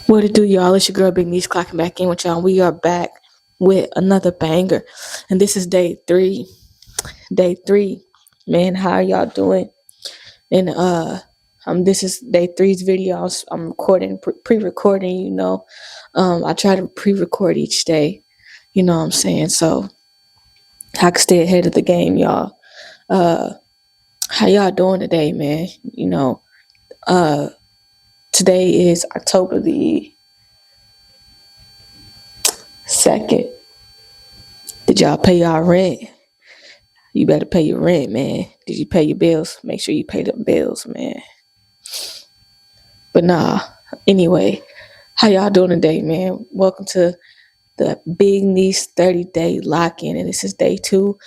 What it do, y'all? It's your girl Big Niche clocking back in with y'all. We are back with another banger, and this is day three. Day three, man. How are y'all doing? And this is day three's video. I'm recording, pre-recording. I try to pre-record each day. You know what I'm saying? So I can stay ahead of the game, y'all. Uh, how y'all doing today, man? Uh, today is October the 2nd. Did y'all pay y'all rent? You better pay your rent, man. Did you pay your bills? Make sure you pay them bills, man. But nah, anyway, how y'all doing today, man? Welcome to the Big Niche 30-day lock-in, and this is day 2.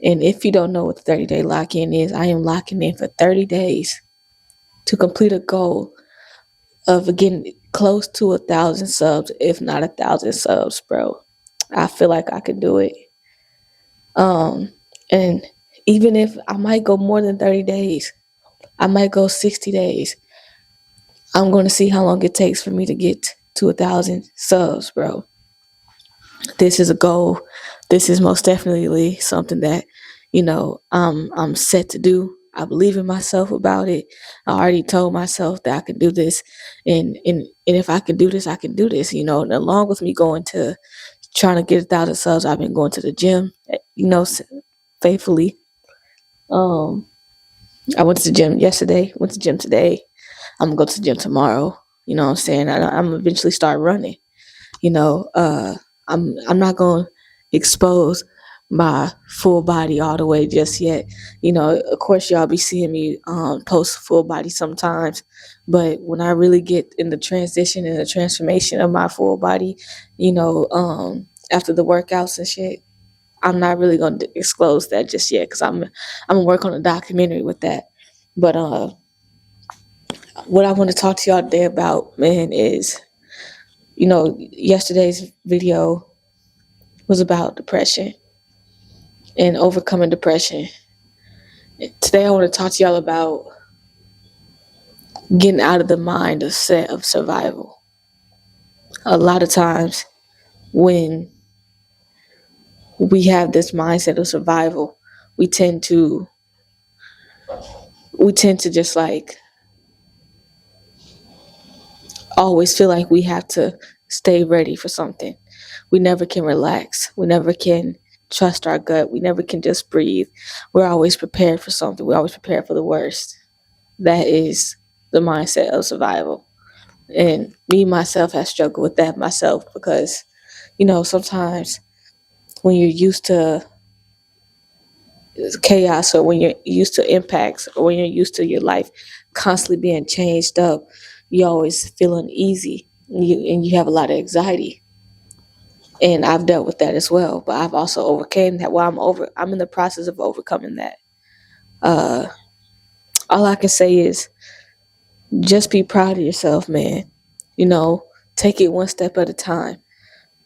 And if you don't know what the 30-day lock-in is, I am locking in for 30 days to complete a goal of getting close to 1,000 subs, if not 1,000 subs, bro. I feel like I could do it. And even if I might go more than 30 days, I might go 60 days. I'm going to see how long it takes for me to get to 1,000 subs, bro. This is a goal. This is most definitely something that, I'm set to do. I believe in myself about it. I already told myself that I can do this. And if I can do this, I can do this, And along with me going to trying to get 1,000 subs, I've been going to the gym, faithfully. I went to the gym yesterday, went to the gym today. I'm gonna go to the gym tomorrow. You know what I'm saying? I'm eventually start running. I'm not gonna expose my full body all the way just yet. Of course y'all be seeing me post full body sometimes, but when I really get in the transition and the transformation of my full body, after the workouts and shit, I'm not really gonna disclose that just yet because I'm gonna work on a documentary with that. But what I want to talk to y'all today about, man, is yesterday's video was about depression and overcoming depression. Today I want to talk to y'all about getting out of the mind of set of survival. A lot of times when we have this mindset of survival, we tend to just like always feel like we have to stay ready for something. We never can relax. We never can trust our gut. We never can just breathe. We're always prepared for something. We're always prepared for the worst. That is the mindset of survival. And me, myself, have struggled with that myself because, sometimes when you're used to chaos or when you're used to impacts or when you're used to your life constantly being changed up, you always feel uneasy and you have a lot of anxiety. And I've dealt with that as well, but I've also overcame that. I'm in the process of overcoming that. Uh, all I can say is just be proud of yourself, man. Take it one step at a time.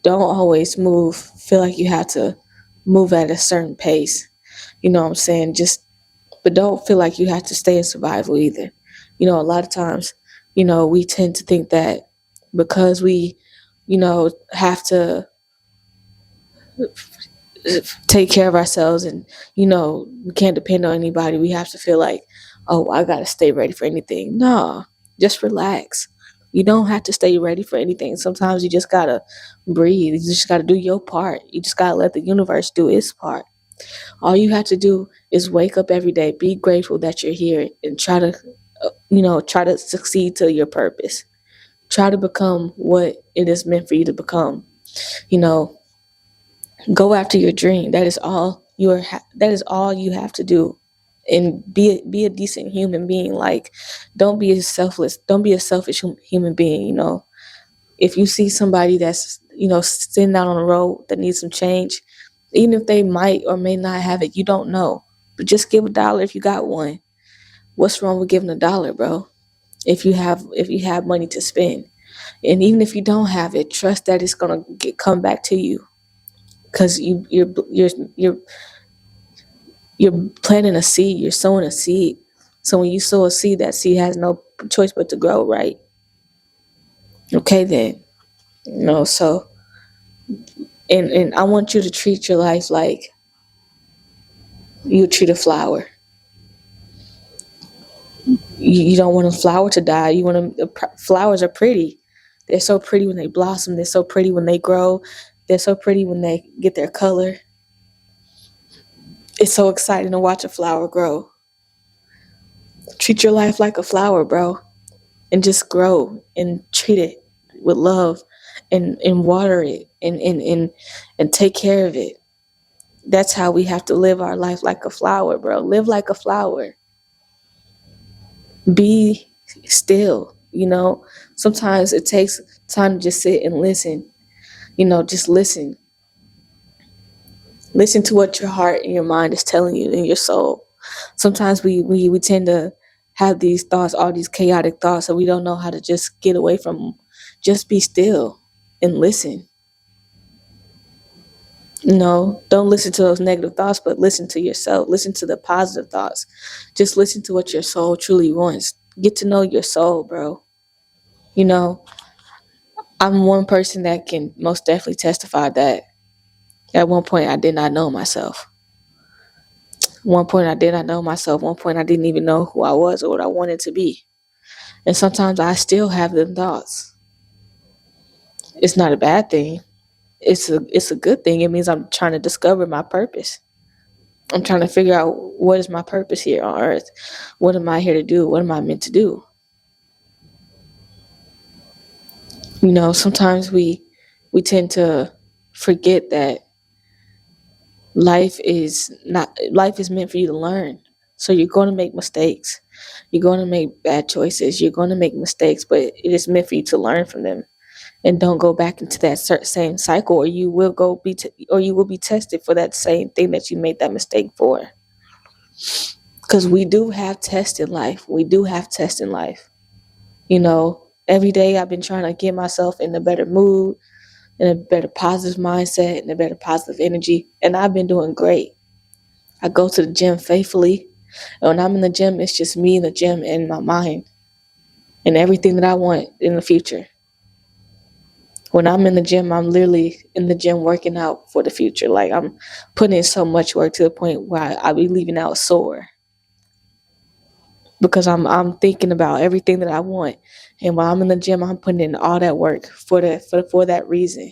Don't always feel like you have to move at a certain pace. You know what I'm saying? But don't feel like you have to stay in survival either. A lot of times, we tend to think that because we, have to take care of ourselves and, we can't depend on anybody. We have to feel like, oh, I got to stay ready for anything. No, just relax. You don't have to stay ready for anything. Sometimes you just got to breathe. You just got to do your part. You just got to let the universe do its part. All you have to do is wake up every day, be grateful that you're here, and try to succeed to your purpose. Try to become what it is meant for you to become. Go after your dream. That is all you have to do. And be a decent human being. Like, don't be a selfish human being. If you see somebody that's sitting out on the road that needs some change, even if they might or may not have it, you don't know. But just give $1 if you got one. What's wrong with giving $1, bro? If you have money to spend, and even if you don't have it, trust that it's gonna come back to you, because you're planting a seed. You're sowing a seed. So when you sow a seed, that seed has no choice but to grow, right? Okay then. So and I want you to treat your life like you treat a flower. You don't want a flower to die. Flowers are pretty. They're so pretty when they blossom. They're so pretty when they grow. They're so pretty when they get their color. It's so exciting to watch a flower grow. Treat your life like a flower, bro, and just grow and treat it with love and water it and take care of it. That's how we have to live our life, like a flower, bro. Live like a flower. Be still, Sometimes it takes time to just sit and listen, just listen. Listen to what your heart and your mind is telling you and your soul. Sometimes we tend to have these thoughts, all these chaotic thoughts, and we don't know how to just get away from them. Just be still and listen. Don't listen to those negative thoughts, but listen to yourself. Listen to the positive thoughts. Just listen to what your soul truly wants. Get to know your soul, bro. You know, I'm one person that can most definitely testify that at one point I did not know myself. One point I did not know myself. One point I didn't even know who I was or what I wanted to be. And sometimes I still have them thoughts. It's not a bad thing. It's a good thing. It means I'm trying to discover my purpose. I'm trying to figure out what is my purpose here on earth. What am I here to do? What am I meant to do? Sometimes we tend to forget that life is meant for you to learn. So you're going to make mistakes. You're going to make bad choices. You're going to make mistakes, but it is meant for you to learn from them. And don't go back into that same cycle, or you will or you will be tested for that same thing that you made that mistake for. Because we do have tests in life. We do have tests in life. Every day I've been trying to get myself in a better mood, in a better positive mindset, in a better positive energy, and I've been doing great. I go to the gym faithfully, and when I'm in the gym, it's just me in the gym and my mind and everything that I want in the future. When I'm in the gym, I'm literally in the gym working out for the future. Like, I'm putting in so much work to the point where I'll be leaving out sore because I'm thinking about everything that I want. And while I'm in the gym, I'm putting in all that work for that reason.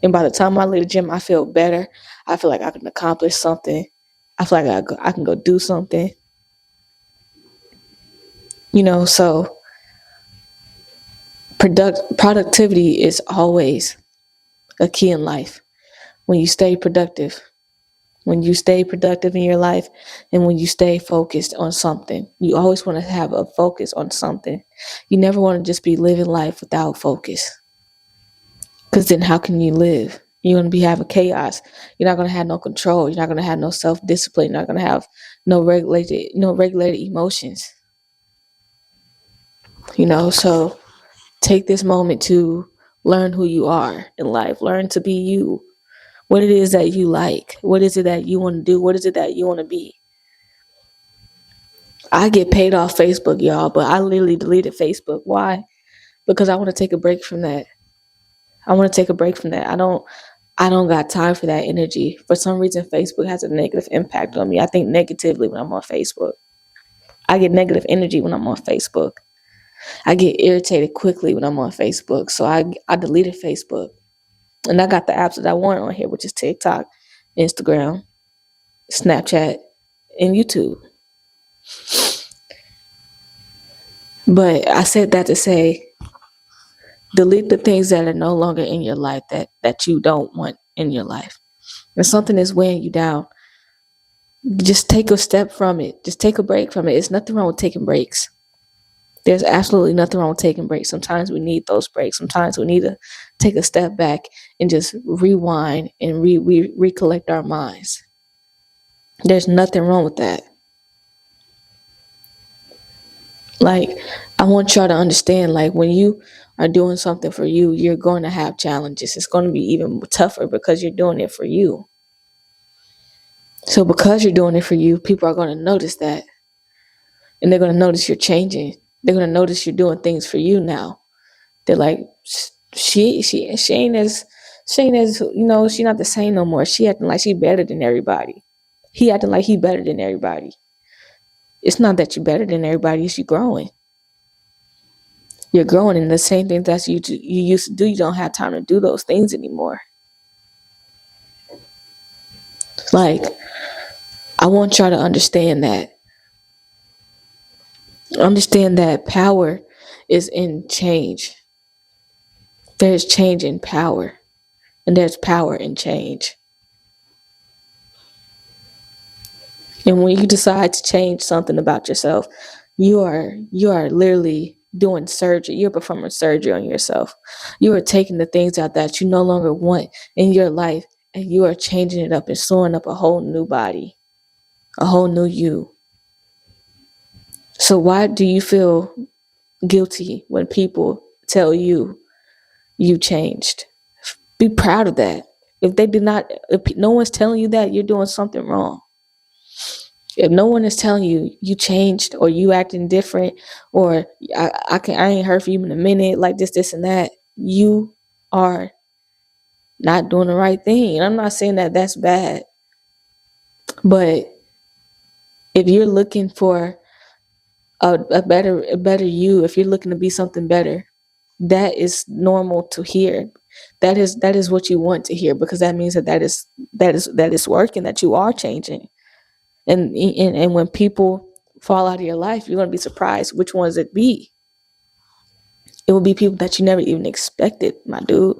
And by the time I leave the gym, I feel better. I feel like I can accomplish something. I feel like I can go do something. So productivity is always a key in life. When you stay productive, in your life, and when you stay focused on something, you always want to have a focus on something. You never want to just be living life without focus, because then how can you live? You're going to be having chaos. You're not going to have no control. You're not going to have no self-discipline. You're not going to have no regulated emotions. So take this moment to learn who you are in life. Learn to be you. What it is that you like. What is it that you want to do? What is it that you want to be? I get paid off Facebook, y'all, but I literally deleted Facebook. Why? Because I want to take a break from that. I don't got time for that energy. For some reason, Facebook has a negative impact on me. I think negatively when I'm on Facebook. I get negative energy when I'm on Facebook. I get irritated quickly when I'm on Facebook. So I deleted Facebook. And I got the apps that I want on here, which is TikTok, Instagram, Snapchat, and YouTube. But I said that to say, delete the things that are no longer in your life that you don't want in your life. If something is weighing you down, just take a step from it. Just take a break from it. There's nothing wrong with taking breaks. There's absolutely nothing wrong with taking breaks. Sometimes we need those breaks. Sometimes we need to take a step back and just rewind and recollect our minds. There's nothing wrong with that. Like, I want y'all to understand, like, when you are doing something for you, you're going to have challenges. It's going to be even tougher because you're doing it for you. So because you're doing it for you, people are going to notice that. And they're going to notice you're changing. They're going to notice you're doing things for you now. They're like, she ain't as she not the same no more. She acting like she better than everybody. He acting like he better than everybody. It's not that you better than everybody. It's you growing. You're growing, and the same thing that you used to do. You don't have time to do those things anymore. Like, I want y'all to understand that. Understand that power is in change. There's change in power, and there's power in change. And when you decide to change something about yourself, you are literally doing surgery. You're performing surgery on yourself. You are taking the things out that you no longer want in your life, and you are changing it up and sewing up a whole new body, a whole new you. So why do you feel guilty when people tell you you changed? Be proud of that. If no one's telling you that, you're doing something wrong. If no one is telling you you changed or you acting different, or I ain't heard from you in a minute, like this and that, you are not doing the right thing. And I'm not saying that that's bad, but if you're looking for a better you, if you're looking to be something better, that is normal to hear. That is what you want to hear, because that means that is working, that you are changing. And when people fall out of your life, you're going to be surprised which ones it be. It will be people that you never even expected, my dude.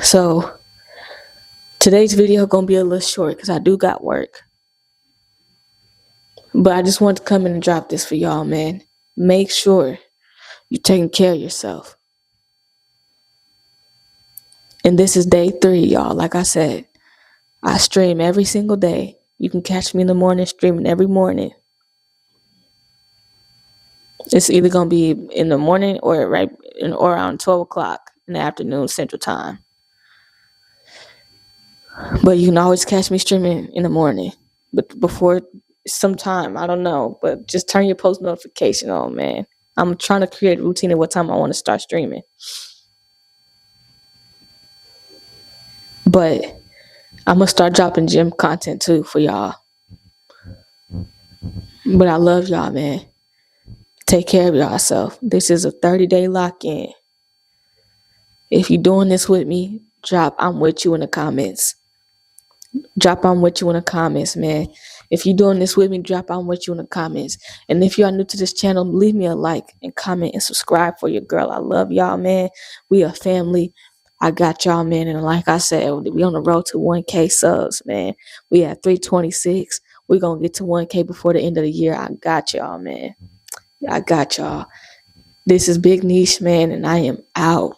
So today's video going to be a little short because I do got work. But I just want to come in and drop this for y'all, man. Make sure you're taking care of yourself. And this is day 3, y'all. Like I said, I stream every single day. You can catch me in the morning streaming every morning. It's either going to be in the morning or around 12 o'clock in the afternoon Central Time. But you can always catch me streaming in the morning. But before sometime, I don't know. But just turn your post notification on, man. I'm trying to create a routine of what time I want to start streaming. But I'm going to start dropping gym content too for y'all. But I love y'all, man. Take care of yourself. This is a 30-day lock-in. If you're doing this with me, drop "I'm with you" in the comments. Drop "I'm with you" in the comments, man. If you're doing this with me, drop "I'm with you" in the comments. And if you are new to this channel, leave me a like and comment and subscribe for your girl. I love y'all, man. We a family. I got y'all, man. And like I said, we on the road to 1K subs, man. We at 326. We're going to get to 1K before the end of the year. I got y'all, man. I got y'all. This is Big Niche, man, and I am out.